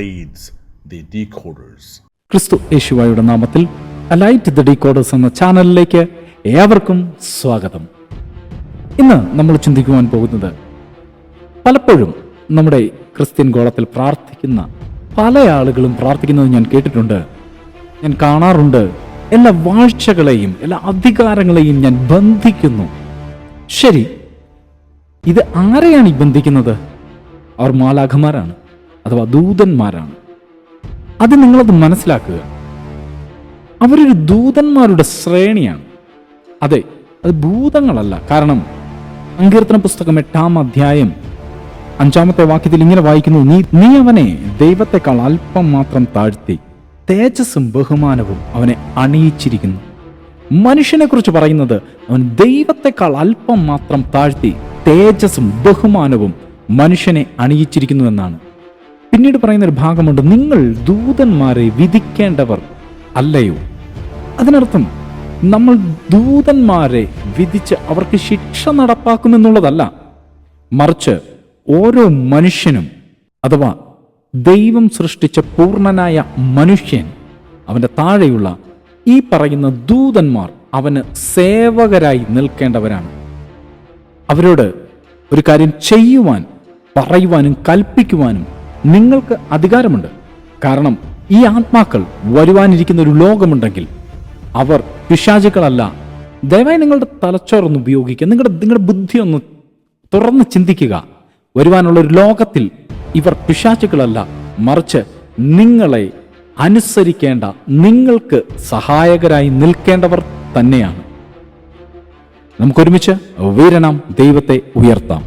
leads the decoders. ക്രിസ്തു യേശുവായുടെ നാമത്തിൽ light the decoders എന്ന ചാനലിലേക്ക് ഏവർക്കും സ്വാഗതം. ഇന്ന് നമ്മൾ ചിന്തിക്കുവാൻ പോകുന്നത്, പലപ്പോഴും നമ്മുടെ ക്രിസ്ത്യൻ ഗോളത്തിൽ പ്രാർത്ഥിക്കുന്ന പല ആളുകളും പ്രാർത്ഥിക്കുന്നത് ഞാൻ കേട്ടിട്ടുണ്ട്, ഞാൻ കാണാറുണ്ട്. എല്ലാ വാഴ്ചകളെയും എല്ലാ അധികാരങ്ങളെയും ഞാൻ ബന്ധിക്കുന്നു. ശരി, ഇത് ആരെയാണ് ഈ ബന്ധിക്കുന്നത്? അവർ മാലാഖമാരാണ്, അഥവാ ദൂതന്മാരാണ്. അത് നിങ്ങളത് മനസ്സിലാക്കുക. അവരൊരു ദൂതന്മാരുടെ ശ്രേണിയാണ്. അതെ, അത് ഭൂതങ്ങളല്ല. കാരണം സങ്കീർത്തന പുസ്തകം 8-ാം അധ്യായം 5-ാമത്തെ വാക്യത്തിൽ ഇങ്ങനെ വായിക്കുന്നു, നീ അവനെ ദൈവത്തെക്കാൾ അല്പം മാത്രം താഴ്ത്തി തേജസ്സും ബഹുമാനവും അവനെ അണിയിച്ചിരിക്കുന്നു. മനുഷ്യനെ കുറിച്ച് പറയുന്നത്, അവൻ ദൈവത്തെക്കാൾ അല്പം മാത്രം താഴ്ത്തി തേജസ്സും ബഹുമാനവും മനുഷ്യനെ അണിയിച്ചിരിക്കുന്നു എന്നാണ്. പിന്നീട് പറയുന്നൊരു ഭാഗമുണ്ട്, നിങ്ങൾ ദൂതന്മാരെ വിധിക്കേണ്ടവർ അല്ലയോ. അതിനർത്ഥം നമ്മൾ ദൂതന്മാരെ വിധിച്ച് അവർക്ക് ശിക്ഷ നടപ്പാക്കുമെന്നുള്ളതല്ല, മറിച്ച് ഓരോ മനുഷ്യനും, അഥവാ ദൈവം സൃഷ്ടിച്ച പൂർണ്ണനായ മനുഷ്യൻ, അവൻ്റെ താഴെയുള്ള ഈ പറയുന്ന ദൂതന്മാർ അവന് സേവകരായി നിൽക്കേണ്ടവരാണ്. അവരോട് ഒരു കാര്യം ചെയ്യുവാൻ, പറയുവാനും കൽപ്പിക്കുവാനും നിങ്ങൾക്ക് അധികാരമുണ്ട്. കാരണം ഈ ആത്മാക്കൾ വരുവാനിരിക്കുന്ന ഒരു ലോകമുണ്ടെങ്കിൽ അവർ പിശാചുക്കളല്ല. ദയവായി നിങ്ങളുടെ തലച്ചോറൊന്ന് ഉപയോഗിക്കുക, നിങ്ങളുടെ ബുദ്ധി ഒന്ന് തുറന്ന് ചിന്തിക്കുക. വരുവാനുള്ള ഒരു ലോകത്തിൽ ഇവർ പിശാചുക്കളല്ല, മറിച്ച് നിങ്ങളെ അനുസരിക്കേണ്ട, നിങ്ങൾക്ക് സഹായകരായി നിൽക്കേണ്ടവർ തന്നെയാണ്. നമുക്കൊരുമിച്ച് വീരനാം ദൈവത്തെ ഉയർത്താം.